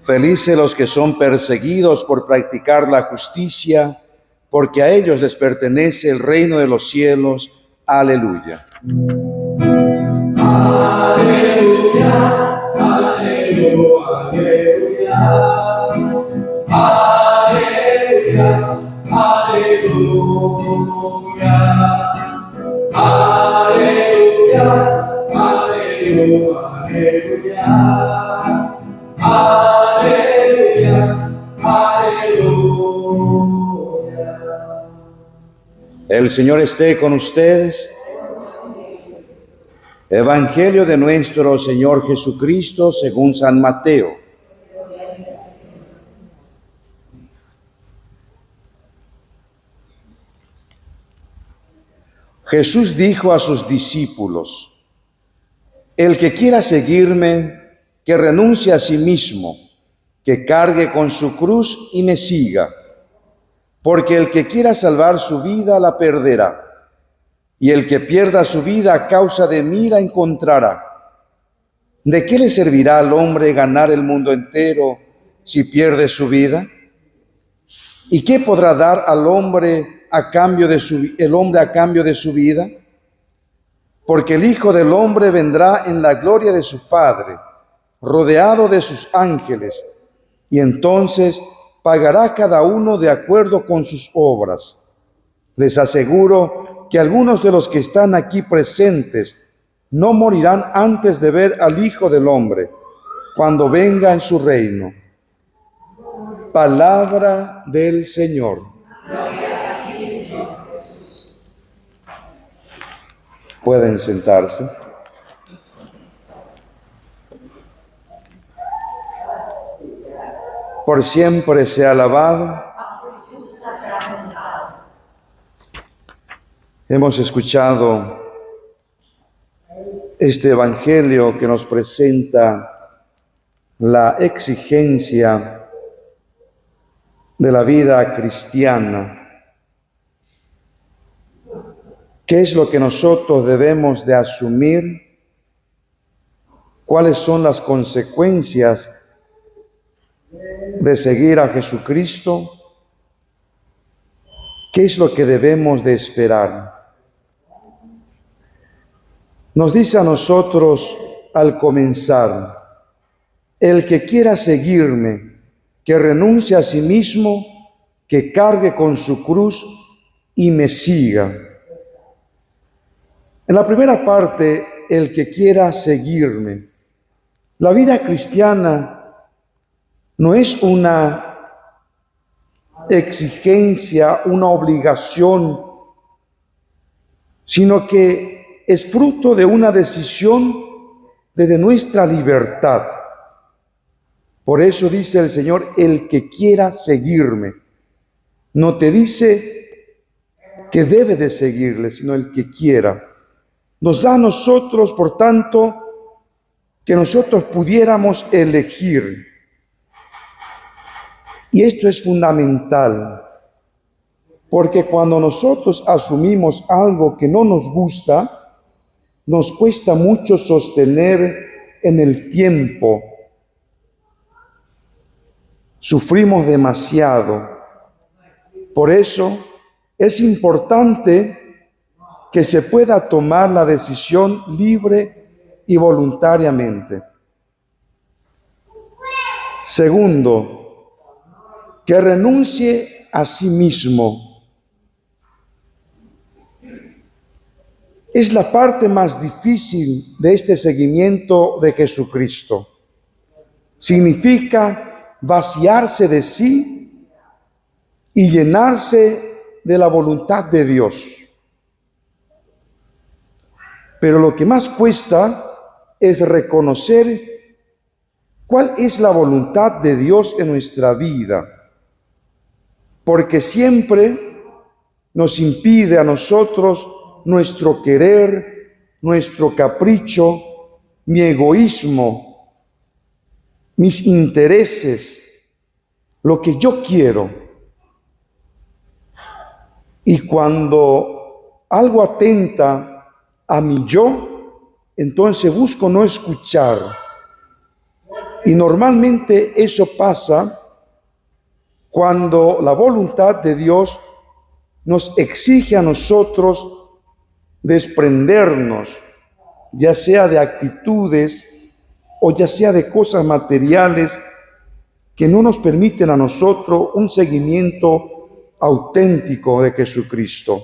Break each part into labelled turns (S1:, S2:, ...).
S1: Felices los que son perseguidos por practicar la justicia, porque a ellos les pertenece el reino de los cielos. Aleluya.
S2: Aleluya, aleluya, aleluya, aleluya, aleluya, aleluya, aleluya, aleluya.
S1: El Señor esté con ustedes. Evangelio de nuestro Señor Jesucristo según San Mateo. Jesús dijo a sus discípulos: el que quiera seguirme, que renuncie a sí mismo, que cargue con su cruz y me siga. Porque el que quiera salvar su vida la perderá, y el que pierda su vida a causa de mí la encontrará. ¿De qué le servirá al hombre ganar el mundo entero si pierde su vida? ¿Y qué podrá dar al hombre a cambio de su vida? Porque el Hijo del Hombre vendrá en la gloria de su Padre, rodeado de sus ángeles, y entonces pagará cada uno de acuerdo con sus obras. Les aseguro que algunos de los que están aquí presentes no morirán antes de ver al Hijo del Hombre cuando venga en su reino. Palabra del Señor. Pueden sentarse. Por siempre sea alabado. Hemos escuchado este evangelio que nos presenta la exigencia de la vida cristiana. ¿Qué es lo que nosotros debemos de asumir? ¿Cuáles son las consecuencias de seguir a Jesucristo? ¿Qué es lo que debemos de esperar? Nos dice a nosotros al comenzar: el que quiera seguirme, que renuncie a sí mismo, que cargue con su cruz y me siga. En la primera parte, el que quiera seguirme. La vida cristiana no es una exigencia, una obligación, sino que es fruto de una decisión desde nuestra libertad. Por eso dice el Señor: el que quiera seguirme. No te dice que debe de seguirle, sino el que quiera. Nos da a nosotros, por tanto, que nosotros pudiéramos elegir. Y esto es fundamental, porque cuando nosotros asumimos algo que no nos gusta, nos cuesta mucho sostener en el tiempo. Sufrimos demasiado. Por eso es importante que se pueda tomar la decisión libre y voluntariamente. Segundo, que renuncie a sí mismo. Es la parte más difícil de este seguimiento de Jesucristo. Significa vaciarse de sí y llenarse de la voluntad de Dios. Pero lo que más cuesta es reconocer cuál es la voluntad de Dios en nuestra vida, porque siempre nos impide a nosotros nuestro querer, nuestro capricho, mi egoísmo, mis intereses, lo que yo quiero. Y cuando algo atenta a mi yo, entonces busco no escuchar. Y normalmente eso pasa cuando la voluntad de Dios nos exige a nosotros desprendernos, ya sea de actitudes o ya sea de cosas materiales que no nos permiten a nosotros un seguimiento auténtico de Jesucristo.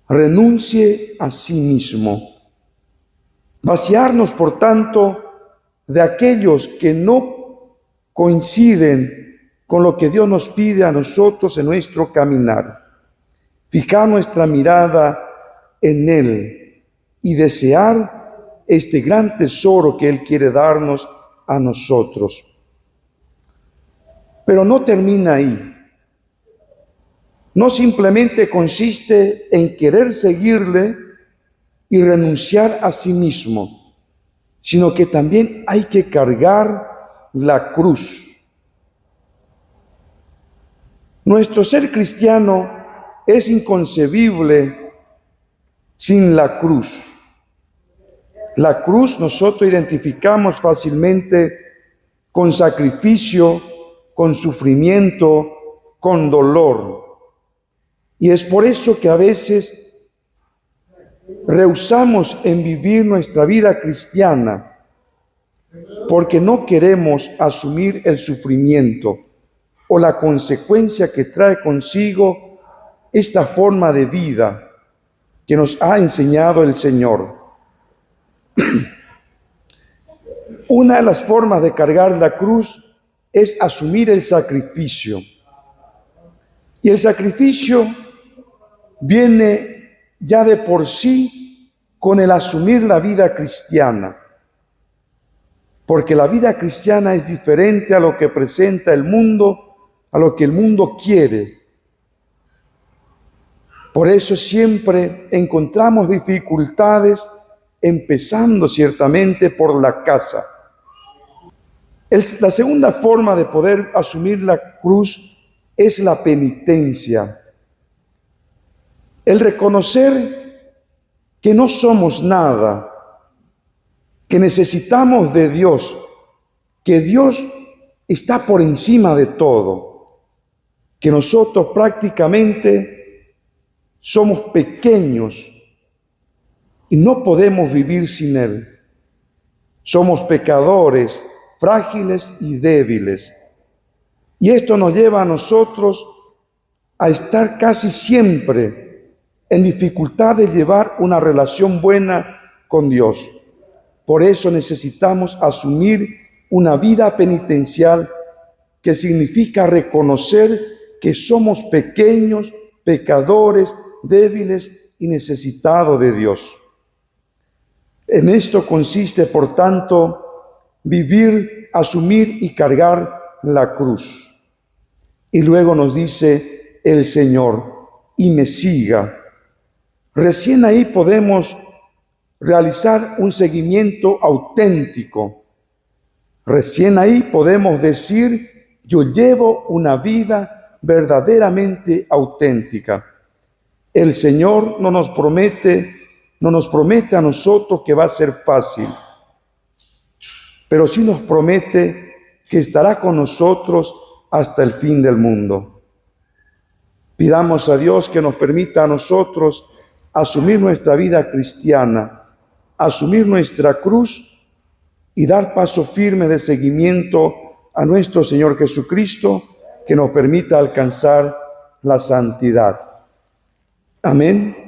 S1: Renuncie a sí mismo. Vaciarnos, por tanto, de aquellos que no coinciden con lo que Dios nos pide a nosotros en nuestro caminar. Fijar nuestra mirada en Él y desear este gran tesoro que Él quiere darnos a nosotros. Pero no termina ahí. No simplemente consiste en querer seguirle y renunciar a sí mismo, sino que también hay que cargar la cruz. Nuestro ser cristiano es inconcebible sin la cruz. La cruz nosotros identificamos fácilmente con sacrificio, con sufrimiento, con dolor. Y es por eso que a veces rehusamos en vivir nuestra vida cristiana, porque no queremos asumir el sufrimiento o la consecuencia que trae consigo esta forma de vida que nos ha enseñado el Señor. Una de las formas de cargar la cruz es asumir el sacrificio. Y el sacrificio viene ya de por sí con el asumir la vida cristiana. Porque la vida cristiana es diferente a lo que presenta el mundo, a lo que el mundo quiere. Por eso siempre encontramos dificultades, empezando ciertamente por la casa. La segunda forma de poder asumir la cruz es la penitencia. El reconocer que no somos nada, que necesitamos de Dios, que Dios está por encima de todo, que nosotros prácticamente somos pequeños y no podemos vivir sin Él. Somos pecadores, frágiles y débiles. Y esto nos lleva a nosotros a estar casi siempre en dificultad de llevar una relación buena con Dios. Por eso necesitamos asumir una vida penitencial que significa reconocer que somos pequeños, pecadores, débiles y necesitados de Dios. En esto consiste, por tanto, vivir, asumir y cargar la cruz. Y luego nos dice el Señor, y me siga. Recién ahí podemos realizar un seguimiento auténtico. Recién ahí podemos decir, yo llevo una vida verdaderamente auténtica. El Señor no nos promete a nosotros que va a ser fácil, pero sí nos promete que estará con nosotros hasta el fin del mundo. Pidamos a Dios que nos permita a nosotros asumir nuestra vida cristiana, asumir nuestra cruz y dar paso firme de seguimiento a nuestro Señor Jesucristo, que nos permita alcanzar la santidad. Amén.